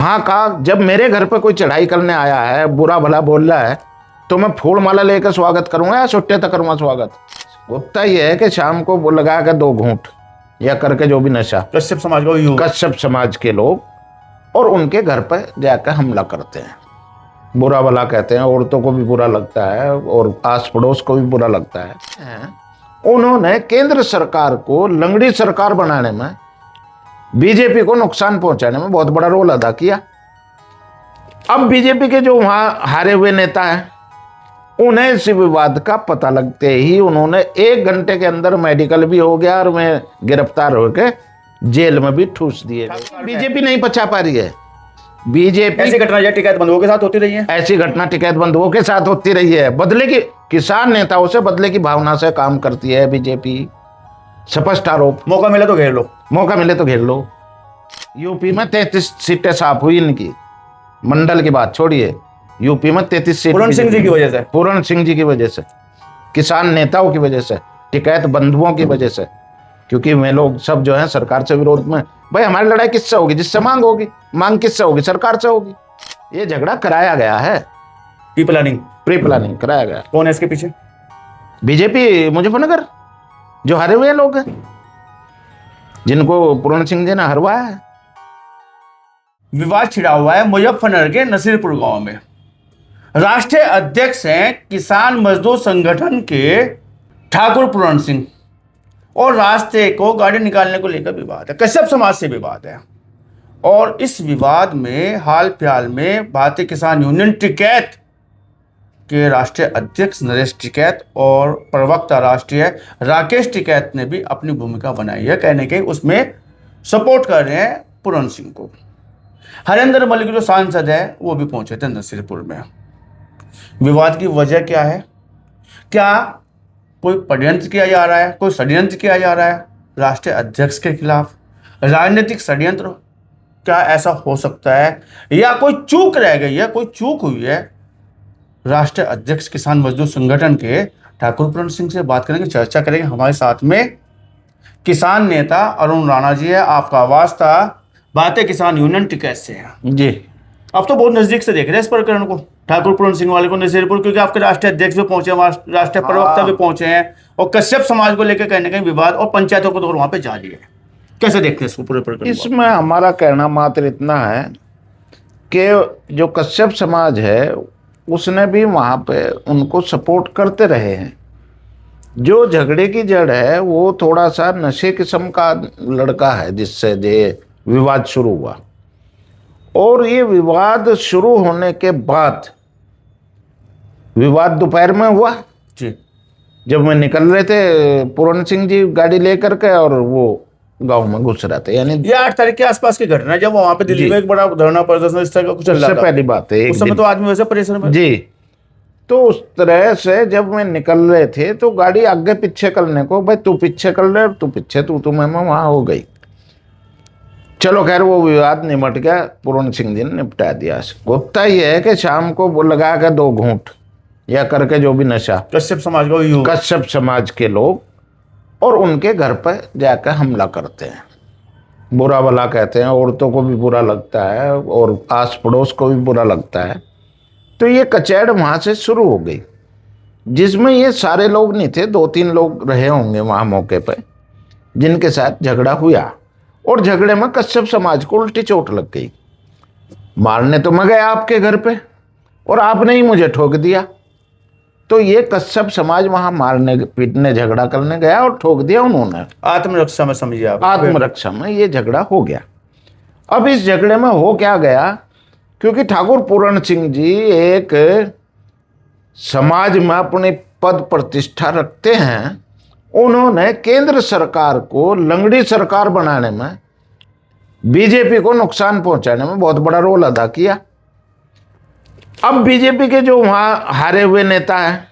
हाँ का जब मेरे घर पे कोई चढ़ाई करने आया है, बुरा भला बोल रहा है, तो मैं फूल माला लेकर स्वागत करूंगा या सुट्टे तक करूंगा स्वागत? गुप्ता ये है कि शाम को वो लगा के 2 घूंट या करके जो भी नशा कश्यप समाज का कश्यप समाज के लोग, और उनके घर पर जाकर हमला करते हैं, बुरा भला कहते हैं, औरतों को भी बुरा लगता है और आस पड़ोस को भी बुरा लगता है। उन्होंने केंद्र सरकार को लंगड़ी सरकार बनाने में, बीजेपी को नुकसान पहुंचाने में बहुत बड़ा रोल अदा किया। अब बीजेपी के जो वहां हारे हुए नेता हैं, उन्हें इस विवाद का पता लगते ही उन्होंने 1 घंटे के अंदर मेडिकल भी हो गया और मैं गिरफ्तार होकर जेल में भी ठूस दिए गए। बीजेपी नहीं बचा पा रही है। बीजेपी ऐसी घटना टिकैत बंधुओं के साथ होती रही है, ऐसी घटना टिकैत बंधुओं के साथ होती रही है। बदले की किसान नेताओं से बदले की भावना से काम करती है बीजेपी। स्पष्ट आरोप। मौका मिले तो घेर लो, मौका मिले तो घेर लो। यूपी में 33 सीटें साफ हुई इनकी, मंडल की बात छोड़िए, यूपी में 33 सीट पूरन सिंह जी की वजह से, पूरन सिंह जी की वजह से, किसान नेताओं की वजह से, टिकैत बंधुओं की वजह से। क्योंकि वे लोग सब जो है सरकार से विरोध में, भाई हमारी लड़ाई किससे होगी? जिससे मांग होगी। मांग किससे होगी? सरकार से होगी। ये झगड़ा कराया गया है, प्री प्लानिंग कराया गया। कौन है इसके पीछे? बीजेपी मुजफ्फरनगर, जो हारे हुए लोग हैं, जिनको पूरन सिंह जी ने हरवाया है। विवाद छिड़ा हुआ है मुजफ्फरनगर के नसीरपुर गांव में। राष्ट्रीय अध्यक्ष हैं किसान मजदूर संगठन के ठाकुर पूरन सिंह, और रास्ते को गाड़ी निकालने को लेकर विवाद है, कश्यप समाज से विवाद है। और इस विवाद में हाल फिलहाल में भारतीय किसान यूनियन टिकैत के राष्ट्रीय अध्यक्ष नरेश टिकैत और प्रवक्ता राष्ट्रीय राकेश टिकैत ने भी अपनी भूमिका बनाई है, कहने के उसमें सपोर्ट कर रहे हैं पूरन सिंह को। हरेंद्र मलिक जो सांसद है वो भी पहुंचे थे नसीरपुर में। विवाद की वजह क्या है? क्या कोई षड्यंत्र किया जा रहा है, कोई षड्यंत्र किया जा रहा है राष्ट्रीय अध्यक्ष के खिलाफ, राजनीतिक षड्यंत्र? क्या ऐसा हो सकता है, या कोई चूक रह गई है, कोई चूक हुई है? राष्ट्रीय अध्यक्ष किसान मजदूर संगठन के ठाकुर पूरन सिंह से बात करेंगे, चर्चा करेंगे। हमारे साथ में किसान नेता अरुण राणा जी है, आपका वास्ता भारतीय किसान यूनियन टिकैत से है जी। आप तो बहुत नजदीक से देख रहे हैं इस प्रकरण को, ठाकुर पूरन सिंह वाले को नसीरपुर, क्योंकि आपके राष्ट्रीय अध्यक्ष भी पहुंचे, राष्ट्रीय प्रवक्ता भी पहुंचे हैं, और कश्यप समाज को लेकर कहीं ना कहीं विवाद और पंचायतों को दौर वहां पे जारी है। कैसे देखते हैं इसको पूरे प्रकरण? इसमें हमारा कहना मात्र इतना है कि जो कश्यप समाज है उसने भी वहां पे उनको सपोर्ट करते रहे हैं। जो झगड़े की जड़ है वो थोड़ा सा नशे किस्म का लड़का है जिससे ये विवाद शुरू हुआ। और ये विवाद शुरू होने के बाद, विवाद दोपहर में हुआ जी, जब मैं निकल रहे थे पूरन सिंह जी गाड़ी लेकर के, और वो गांव में घुस रहे थे। यानी ये 8 तारीख के आसपास की घटना है, जब वहां पे दिल्ली में एक बड़ा धरना प्रदर्शन इस तरह का कुछ चल रहा उससे था। पहली बात है, उस समय तो आदमी वैसे परेशान में जी। तो उस तरह से जब मैं निकल रहे थे तो गाड़ी आगे पीछे करने को, भाई तू पीछे कर ले, तू पीछे, तू मैं वहां हो गई। चलो खैर वो विवाद निमट गया, पूरन सिंह जी ने निपटा दिया। गुप्ता ये है कि शाम को वो लगा के 2 घूंट या करके जो भी नशा कश्यप समाज के लोग, और उनके घर पर जाकर हमला करते हैं, बुरा भला कहते हैं, औरतों को भी बुरा लगता है और आस पड़ोस को भी बुरा लगता है। तो ये कचेड़ वहां से शुरू हो गई, जिसमें ये सारे लोग नहीं थे, 2-3 लोग रहे होंगे वहां मौके पर जिनके साथ झगड़ा हुआ। और झगड़े में कश्यप समाज को उल्टी चोट लग गई। मारने तो मैं गया आपके घर पे और आपने ही मुझे ठोक दिया। तो ये कश्यप समाज वहां मारने पीटने झगड़ा करने गया और ठोक दिया उन्होंने। आत्मरक्षा में समझिए आप, आत्मरक्षा में ये झगड़ा हो गया। अब इस झगड़े में हो क्या गया, क्योंकि ठाकुर पूरन सिंह जी एक समाज में अपनी पद प्रतिष्ठा रखते हैं, उन्होंने केंद्र सरकार को लंगड़ी सरकार बनाने में, बीजेपी को नुकसान पहुंचाने में बहुत बड़ा रोल अदा किया। अब बीजेपी के जो वहां हारे हुए नेता हैं,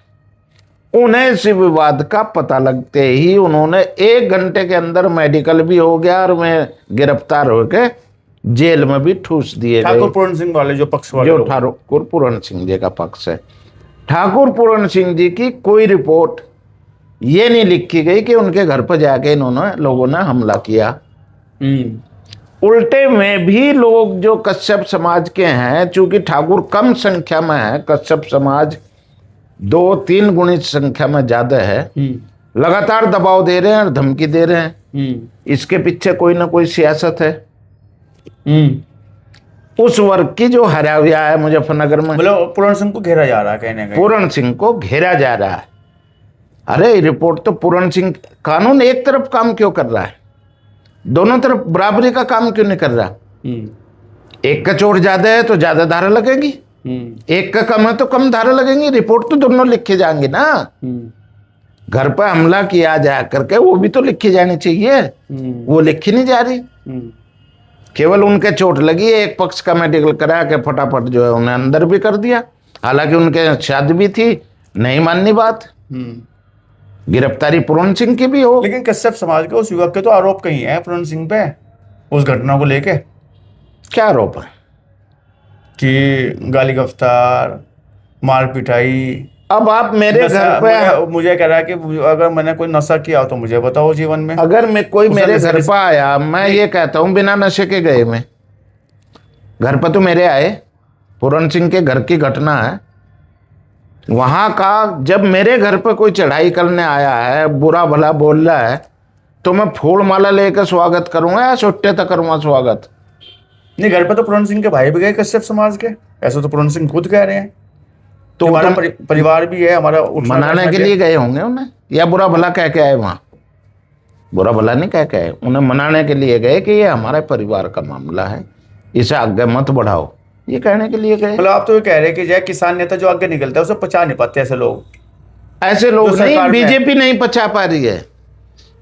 उन्हें इस विवाद का पता लगते ही उन्होंने 1 घंटे के अंदर मेडिकल भी हो गया और मैं गिरफ्तार होकर जेल में भी ठूस दिए गए। ठाकुर पूरन सिंह वाले जो पक्ष वाले, जो ठाकुर पूरन सिंह जी का पक्ष है, ठाकुर पूरन सिंह जी की कोई रिपोर्ट ये नहीं लिखी गई कि उनके घर पर जाके इन्होंने लोगों ने हमला किया। उल्टे में भी लोग जो कश्यप समाज के हैं, चूंकि ठाकुर कम संख्या में है, कश्यप समाज 2-3 गुणित संख्या में ज्यादा है, लगातार दबाव दे रहे हैं और धमकी दे रहे हैं। इसके पीछे कोई ना कोई सियासत है। उस वर्ग की जो हरा हुआ है मुजफ्फरनगर में, मतलब पूरण सिंह को घेरा जा रहा है, कहने का पूरण सिंह को घेरा जा रहा है। अरे रिपोर्ट तो पूरण सिंह, कानून एक तरफ काम क्यों कर रहा है? दोनों तरफ बराबरी का काम क्यों नहीं कर रहा? एक का चोट ज्यादा है तो ज्यादा धारा लगेगी, एक का कम है तो कम धारा लगेंगी। रिपोर्ट तो दोनों लिखे जाएंगे ना। घर पर हमला किया जा करके वो भी तो लिखी जानी चाहिए, वो लिखी नहीं जा रही। केवल उनके चोट लगी, एक पक्ष का मेडिकल करा के फटाफट जो है उन्हें अंदर भी कर दिया, हालांकि उनके शादी भी थी, नहीं माननी बात। गिरफ्तारी पूरण सिंह की भी हो। लेकिन कश्यप समाज के उस युवक के तो आरोप कहीं है पूरण सिंह पे, उस घटना को लेके क्या आरोप है? कि गाली गफ्तार, मार पिटाई। अब आप मेरे घर पे, मुझे कह रहा है कि अगर मैंने कोई नशा किया हो तो मुझे बताओ जीवन में। अगर मैं कोई मेरे घर पर आया, मैं ये कहता हूं बिना नशे के गए, मैं घर पर तो मेरे आए, पूरण सिंह के घर की घटना है, वहां का जब मेरे घर पे कोई चढ़ाई करने आया है, बुरा भला बोल रहा है, तो मैं फूल माला लेकर स्वागत करूंगा या सुट्टे तक करूंगा स्वागत? नहीं, घर पे तो पूरण सिंह के भाई भी गए कश्यप समाज के, ऐसा तो पूरण सिंह खुद कह रहे हैं। तो हमारा परिवार भी है, हमारा मनाने के लिए गए होंगे उन्हें, या बुरा भला कह के आए? वहां बुरा भला नहीं कह के आए, उन्हें मनाने के लिए गए कि ये हमारे परिवार का मामला है, इसे आगे मत बढ़ाओ, ये कहने के लिए गए। मतलब आप तो ये कह रहे हैं कि जय किसान नेता जो आगे निकलता है उसे पचा नहीं पाते ऐसे लोग? ऐसे लोग नहीं, बीजेपी नहीं पचा पा रही है।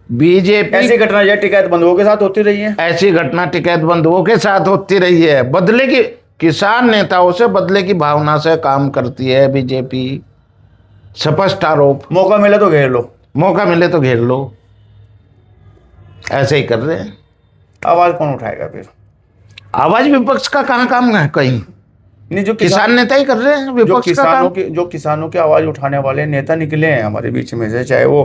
बीजेपी ऐसी घटना जय टिकैत बंधुओं के साथ होती रही है, ऐसी घटना टिकैत बंधुओं के साथ होती रही है। बदले की, किसान नेताओं से बदले की भावना से काम करती है बीजेपी, स्पष्ट आरोप। मौका मिले तो घेर लो, मौका मिले तो घेर लो, ऐसे ही कर रहे हैं। आवाज कौन उठाएगा फिर? आवाज विपक्ष का कहाँ काम है? कहीं नहीं, जो किसान नेता ही कर रहे हैं विपक्ष का काम। जो किसानों की आवाज उठाने वाले नेता निकले हैं हमारे बीच में से, चाहे वो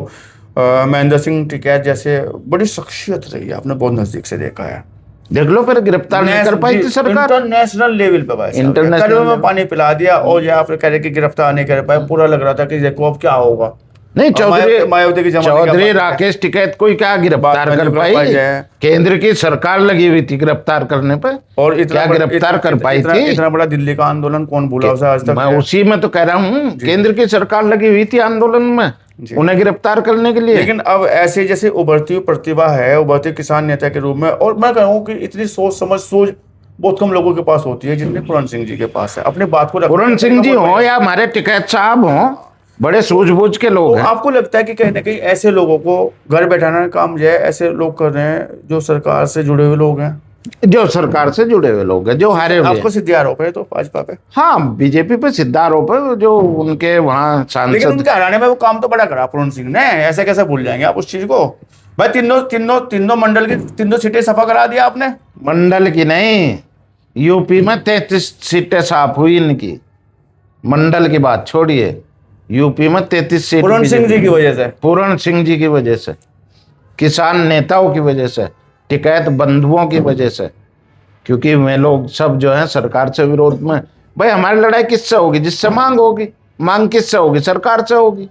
महेंद्र सिंह टिकैत जैसे बड़ी शख्सियत रही है, आपने बहुत नजदीक से देखा है। देख लो, फिर गिरफ्तार नहीं कर पाई थी सरकार। इंटरनेशनल लेवल पे भाई, इंटरनेशनल में पानी पिला दिया, और यहाँ फिर कह रहे कि गिरफ्तार नहीं कर पाए। पूरा लग रहा था कि देखो अब क्या होगा। नहीं, मायावती की चौधरी राकेश टिकैत को क्या गिरफ्तार कर पाई? केंद्र की सरकार लगी हुई थी गिरफ्तार करने पर, और क्या गिरफ्तार कर पाई थी? इतना बड़ा दिल्ली का आंदोलन कौन भूला उसे आज तक? मैं उसी में तो कह रहा हूँ, केंद्र की सरकार लगी हुई थी आंदोलन में उन्हें गिरफ्तार करने के लिए। लेकिन अब ऐसे जैसे उभरती हुई प्रतिभा है, उभरती किसान नेता के रूप में, और मैं कहूँ कि इतनी सोच समझ सूझ बहुत कम लोगों के पास होती है जितनी पूरण सिंह जी के पास है। अपनी बात को, पूरण सिंह जी हो या हमारे टिकैत साहब हो, बड़े सूझबूझ के लोग हैं। आपको लगता है कि कहीं ना कहीं ऐसे लोगों को घर बैठाने का काम जो है ऐसे लोग कर रहे हैं जो सरकार से जुड़े हुए लोग हैं, जो सरकार से जुड़े हुए लोग हैं, जो हारे हुए? आपको सीधे आरोप है तो भाजपा पे? हाँ, बीजेपी पे सीधा आरोप है, जो उनके वहाँ सांसद। लेकिन उनके हराने में वो काम तो बड़ा करा पूरण सिंह ने, ऐसे कैसे भूल जाएंगे आप उस चीज को? भाई तीनों मंडल की 3 सीटें सफा करा दिया आपने। मंडल की नहीं, यूपी में 33 सीटें साफ हुई इनकी। मंडल की बात छोड़िए, यूपी में 33 सीट पूरण सिंह जी की वजह से, पूरण सिंह जी की वजह से, किसान नेताओं की वजह से, टिकैत बंधुओं की वजह से, क्योंकि वे लोग सब जो है सरकार से विरोध में। भाई हमारी लड़ाई किससे होगी? जिससे मांग होगी। मांग किससे होगी? सरकार से होगी।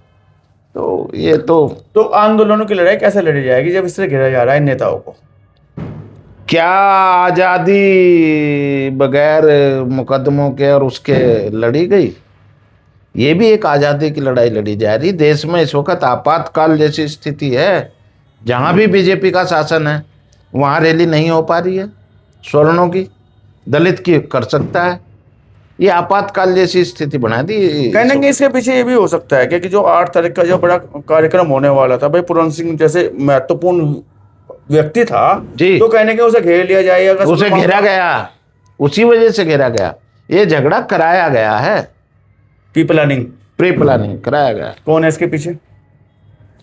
तो ये तो आंदोलनों की लड़ाई कैसे लड़ी जाएगी जब इस तरह घेरा जा रहा है नेताओं को? क्या आजादी बगैर मुकदमों के और उसके लड़ी गई? ये भी एक आजादी की लड़ाई लड़ी जा रही। देश में इस वक्त आपातकाल जैसी स्थिति है, जहां भी बीजेपी का शासन है वहां रैली नहीं हो पा रही है। स्वर्णों की, दलित की कर सकता है, ये आपातकाल जैसी स्थिति बना दी। कहने के इसके पीछे ये भी हो सकता है कि जो 8 तारीख का जो बड़ा कार्यक्रम होने वाला था, भाई पूरण सिंह जैसे महत्वपूर्ण व्यक्ति था जी, तो कहने के उसे घेर लिया जाएगा। उसे घेरा गया, उसी वजह से घेरा गया। ये झगड़ा कराया गया है, प्री प्लानिंग कराया गया। कौन है इसके पीछे?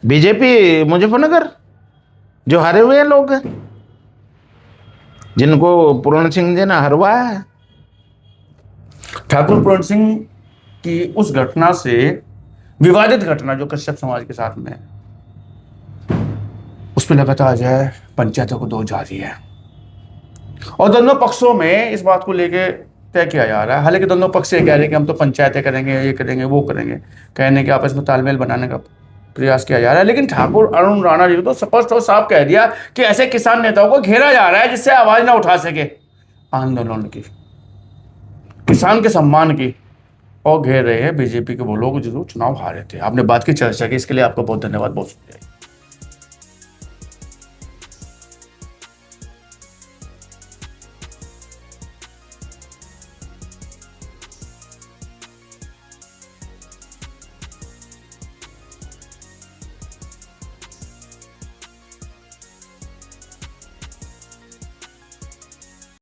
बीजेपी मुजफ्फरनगर, जो हारे हुए लोग हैं, जिनको पूरण सिंह जी ने हरवाया है। ठाकुर पूरण सिंह की उस घटना से, विवादित घटना जो कश्यप समाज के साथ में, उस पर लगातार जो है पंचायतों को दौर जारी है। और दोनों पक्षों में इस बात को लेके तय किया जा रहा है। हालांकि दोनों पक्ष ये कह रहे हैं कि हम तो पंचायतें करेंगे, ये करेंगे, वो करेंगे, कहने के आपस में तालमेल बनाने का प्रयास किया जा रहा है। लेकिन ठाकुर अरुण राणा जी को तो स्पष्ट और साफ कह दिया कि ऐसे किसान नेताओं को घेरा जा रहा है जिससे आवाज ना उठा सके आंदोलन की, किसान के सम्मान की, और घेर रहे हैं बीजेपी के वो लोग जो चुनाव हारे थे। आपने बात की, चर्चा की, इसके लिए आपका बहुत धन्यवाद, बहुत शुक्रिया।